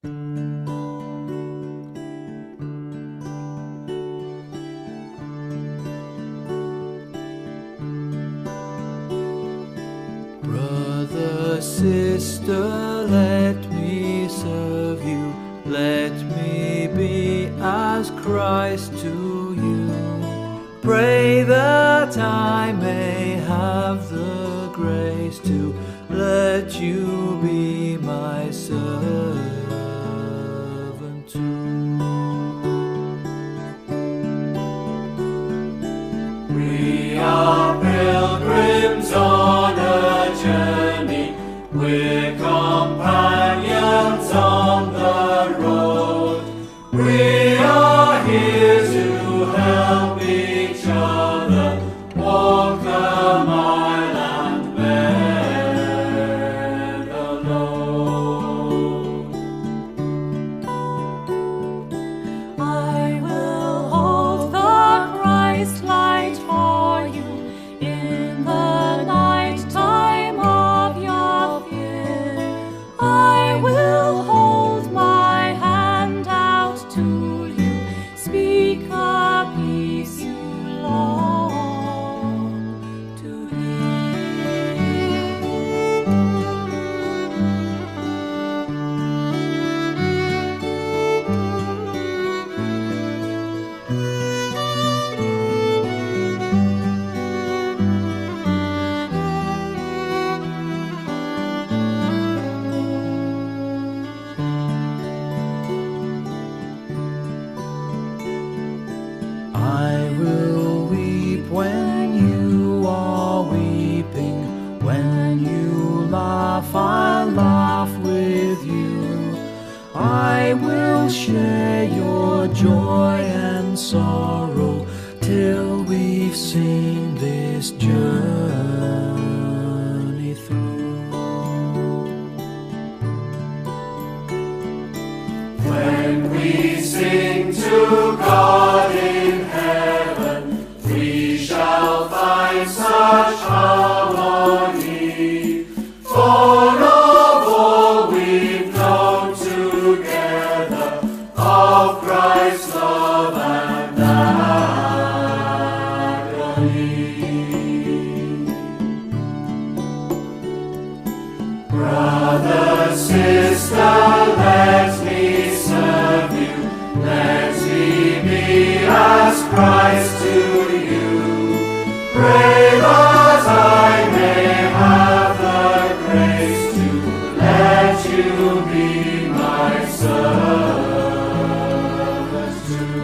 Brother, sister, let me serve you. Let me be as Christ to you. Pray that I may have the grace to let you be my servant too. We are pilgrims on a journey, we're companions on the road. We are here to help each other walk the mile and bear the load. I will hold the Christ light for you in the night time of your fear. I will hold my hand out to you, speak the peace you long to I will weep when you are weeping. When you laugh, I'll laugh with you. I will share your joy and sorrow till we've seen this journey through. When we sing to God in heaven, we shall find such harmony. For of all we've known together, of Christ's love and agony. Brother, sister, let me serve you. Let me be as Christ to you. Pray that I may have the grace to let you be my servant too.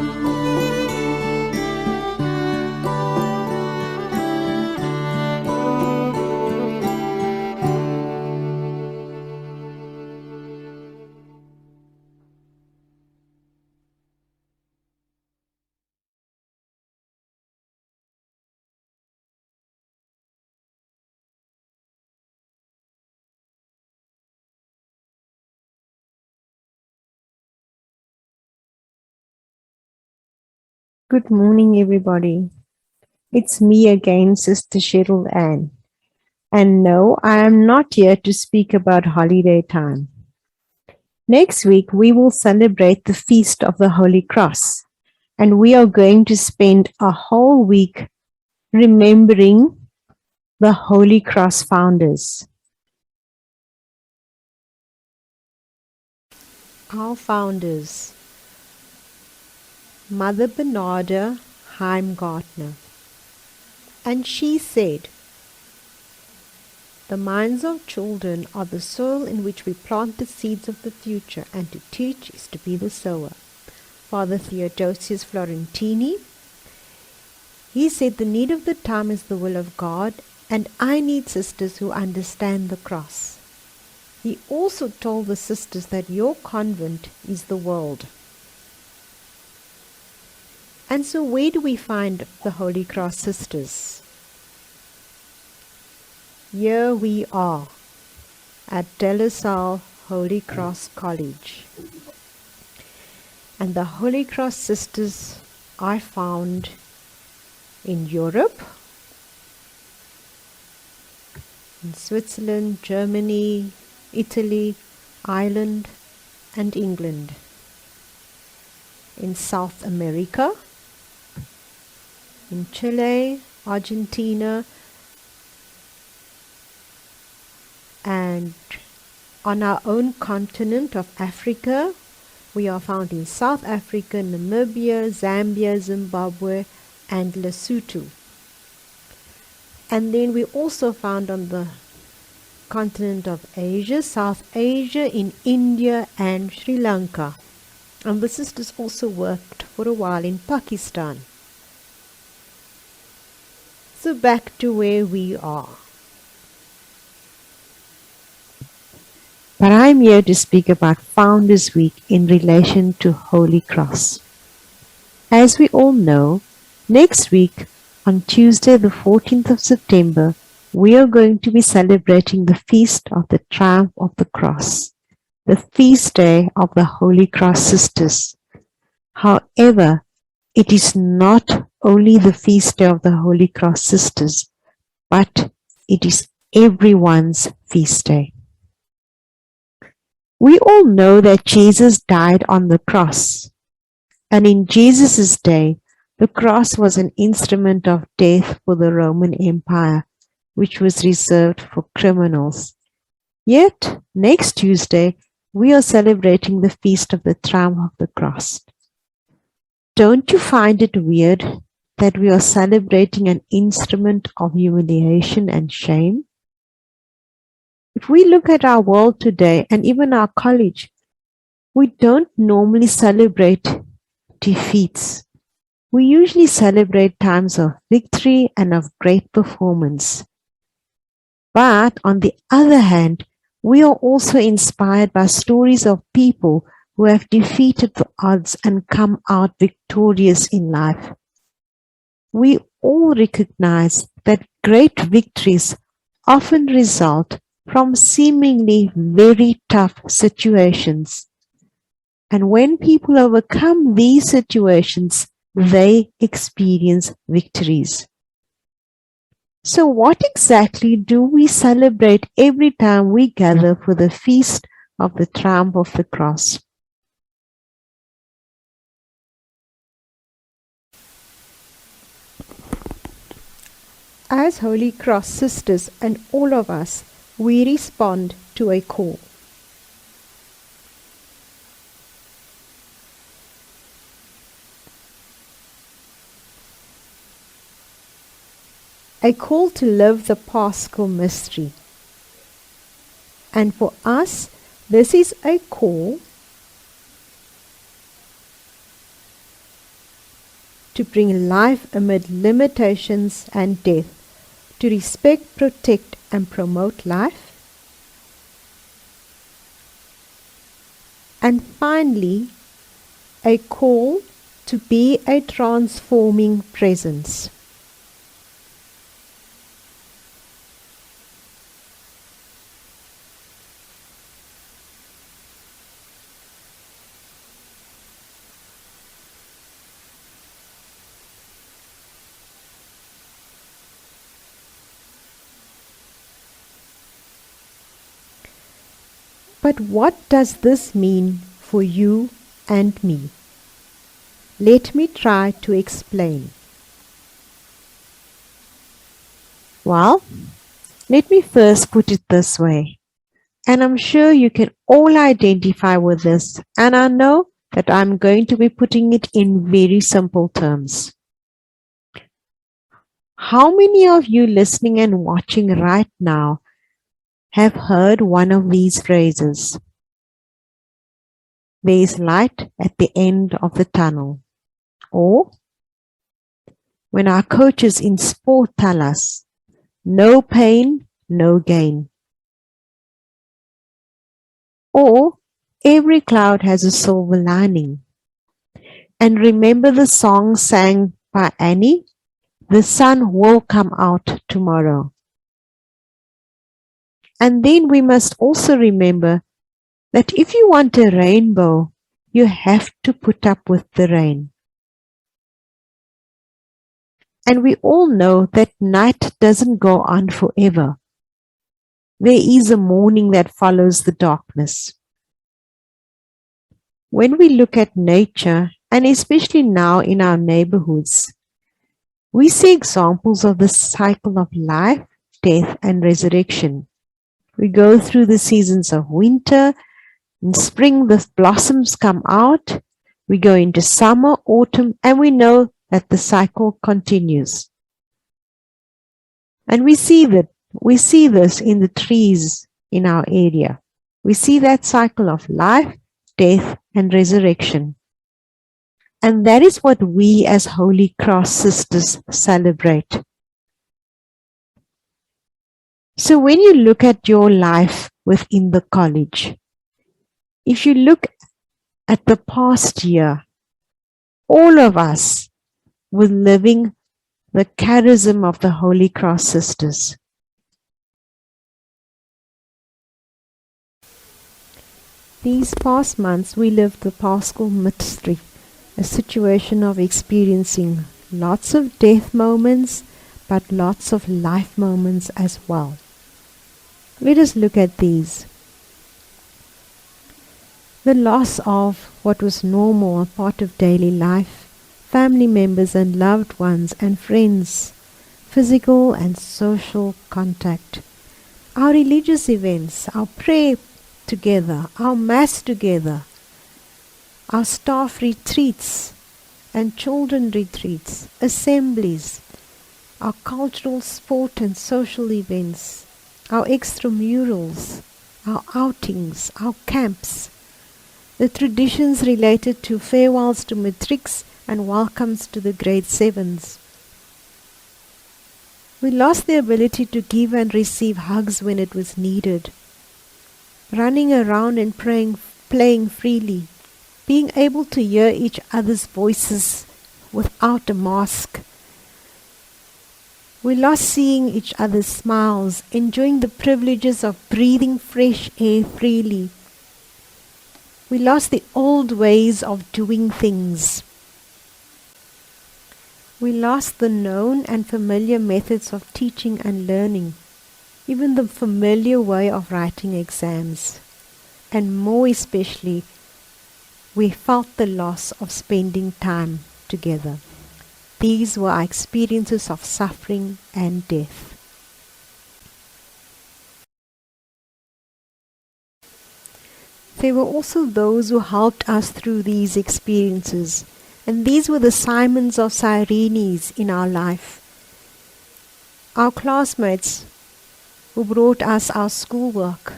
Good morning, everybody. It's me again, Sister Cheryl Ann. And no, I am not here to speak about holiday time. Next week, we will celebrate the Feast of the Holy Cross, and we are going to spend a whole week remembering the Holy Cross founders. Our founders: Mother Bernarda Heimgartner. And she said, "The minds of children are the soil in which we plant the seeds of the future, and to teach is to be the sower." Father Theodosius Florentini, he said, "The need of the time is the will of God, and I need sisters who understand the cross." He also told the sisters that your convent is the world. And so where do we find the Holy Cross sisters? Here we are at De La Salle Holy Cross College. And the Holy Cross sisters I found in Europe, in Switzerland, Germany, Italy, Ireland, and England, in South America, in Chile, Argentina, and on our own continent of Africa, we are found in South Africa, Namibia, Zambia, Zimbabwe, and Lesotho. And then we also found on the continent of Asia, South Asia, in India and Sri Lanka. And the sisters also worked for a while in Pakistan. So back to where we are. But I'm here to speak about Founders Week in relation to Holy Cross. As we all know, next week, on Tuesday the 14th of September, we are going to be celebrating the Feast of the Triumph of the Cross, the feast day of the Holy Cross Sisters. However, it is not only the feast day of the Holy Cross Sisters, but it is everyone's feast day. We all know that Jesus died on the cross, and in Jesus' day, the cross was an instrument of death for the Roman Empire, which was reserved for criminals. Yet, next Tuesday, we are celebrating the Feast of the Triumph of the Cross. Don't you find it weird that we are celebrating an instrument of humiliation and shame? If we look at our world today, and even our college, we don't normally celebrate defeats. We usually celebrate times of victory and of great performance. But on the other hand, we are also inspired by stories of people who have defeated the odds and come out victorious in life. We all recognize that great victories often result from seemingly very tough situations. And when people overcome these situations, they experience victories. So what exactly do we celebrate every time we gather for the Feast of the Triumph of the Cross? As Holy Cross Sisters and all of us, we respond to a call. A call to live the Paschal mystery. And for us, this is a call to bring life amid limitations and death, to respect, protect, and promote life. And finally, a call to be a transforming presence. But what does this mean for you and me? Let me try to explain. Well, let me first put it this way, and I'm sure you can all identify with this, and I know that I'm going to be putting it in very simple terms. How many of you listening and watching right now have heard one of these phrases? There is light at the end of the tunnel. Or, when our coaches in sport tell us, no pain, no gain. Or, every cloud has a silver lining. And remember the song sang by Annie? The sun will come out tomorrow. And then we must also remember that if you want a rainbow, you have to put up with the rain. And we all know that night doesn't go on forever. There is a morning that follows the darkness. When we look at nature, and especially now in our neighborhoods, we see examples of the cycle of life, death, and resurrection. We go through the seasons of winter. In spring, the blossoms come out. We go into summer, autumn, and we know that the cycle continues. And we see this in the trees in our area. We see that cycle of life, death, and resurrection. And that is what we as Holy Cross sisters celebrate. So when you look at your life within the college, if you look at the past year, all of us were living the charism of the Holy Cross sisters. These past months, we lived the Paschal mystery, a situation of experiencing lots of death moments, but lots of life moments as well. Let us look at these. The loss of what was normal, a part of daily life, family members and loved ones and friends, physical and social contact, our religious events, our prayer together, our mass together, our staff retreats and children retreats, assemblies, our cultural, sport and social events, our extramurals, our outings, our camps, the traditions related to farewells to matrics and welcomes to the grade 7s. We lost the ability to give and receive hugs when it was needed. Running around and playing freely, being able to hear each other's voices without a mask. We lost seeing each other's smiles, enjoying the privileges of breathing fresh air freely. We lost the old ways of doing things. We lost the known and familiar methods of teaching and learning, even the familiar way of writing exams. And more especially, we felt the loss of spending time together. These were our experiences of suffering and death. There were also those who helped us through these experiences, and these were the Simons of Cyrenes in our life. Our classmates who brought us our schoolwork,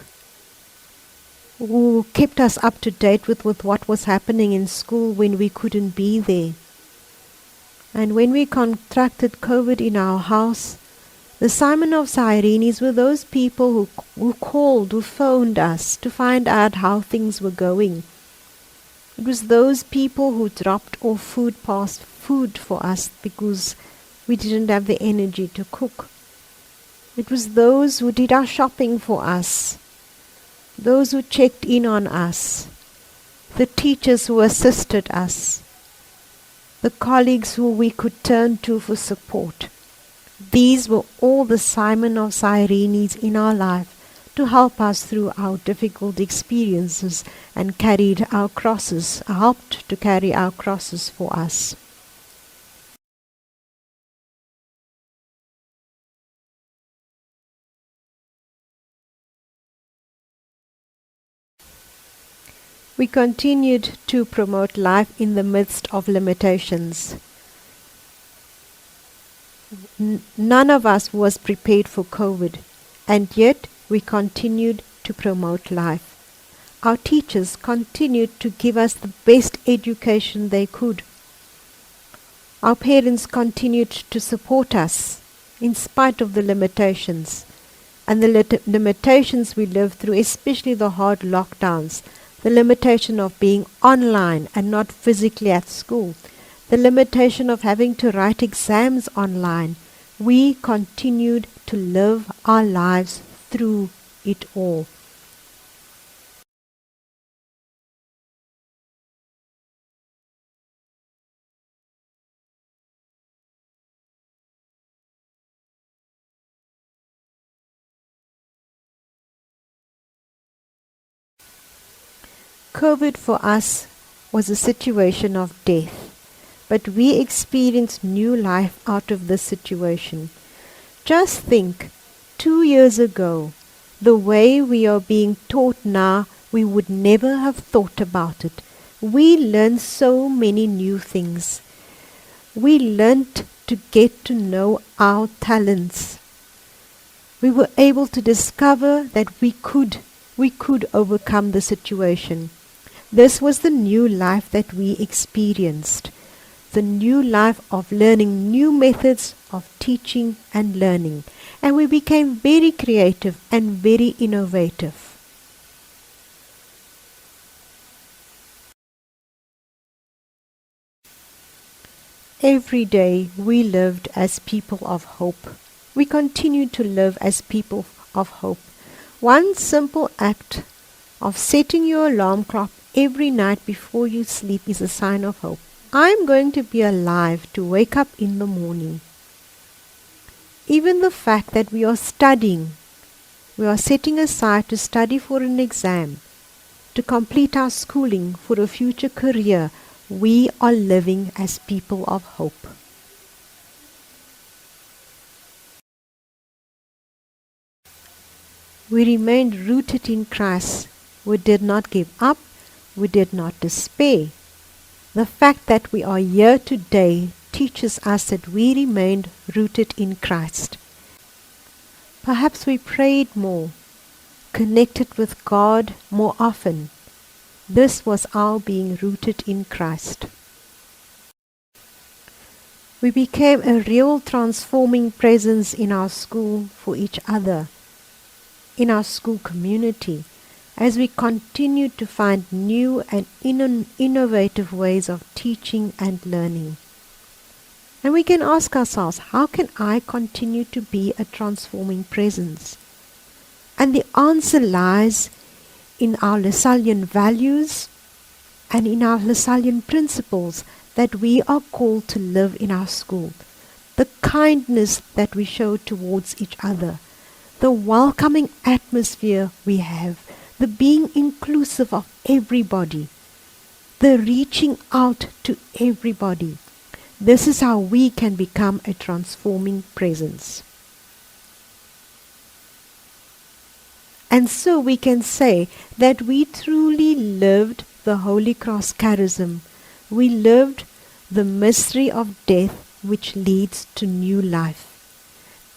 who kept us up to date with what was happening in school when we couldn't be there. And when we contracted COVID in our house, the Simon of Cyrenes were those people who called, who phoned us to find out how things were going. It was those people who dropped off food for us because we didn't have the energy to cook. It was those who did our shopping for us, those who checked in on us, the teachers who assisted us, the colleagues who we could turn to for support. These were all the Simon of Cyrenes in our life to help us through our difficult experiences and helped to carry our crosses for us. We continued to promote life in the midst of limitations. None of us was prepared for COVID, and yet we continued to promote life. Our teachers continued to give us the best education they could. Our parents continued to support us in spite of the limitations, and the limitations we lived through, especially the hard lockdowns, the limitation of being online and not physically at school, the limitation of having to write exams online. We continued to live our lives through it all. COVID for us was a situation of death, but we experienced new life out of this situation. Just think, 2 years ago, the way we are being taught now, we would never have thought about it. We learned so many new things. We learned to get to know our talents. We were able to discover that we could overcome the situation. This was the new life that we experienced. The new life of learning new methods of teaching and learning. And we became very creative and very innovative. Every day we lived as people of hope. We continue to live as people of hope. One simple act of setting your alarm clock every night before you sleep is a sign of hope. I am going to be alive to wake up in the morning. Even the fact that we are studying, we are setting aside to study for an exam, to complete our schooling for a future career, we are living as people of hope. We remained rooted in Christ. We did not give up. We did not despair. The fact that we are here today teaches us that we remained rooted in Christ. Perhaps we prayed more, connected with God more often. This was our being rooted in Christ. We became a real transforming presence in our school for each other, in our school community, as we continue to find new and innovative ways of teaching and learning. And we can ask ourselves, how can I continue to be a transforming presence? And the answer lies in our Lasallian values and in our Lasallian principles that we are called to live in our school. The kindness that we show towards each other, the welcoming atmosphere we have, the being inclusive of everybody, the reaching out to everybody. This is how we can become a transforming presence. And so we can say that we truly lived the Holy Cross charism. We lived the mystery of death which leads to new life.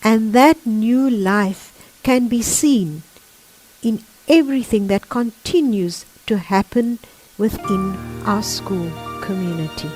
And that new life can be seen in everything that continues to happen within our school community.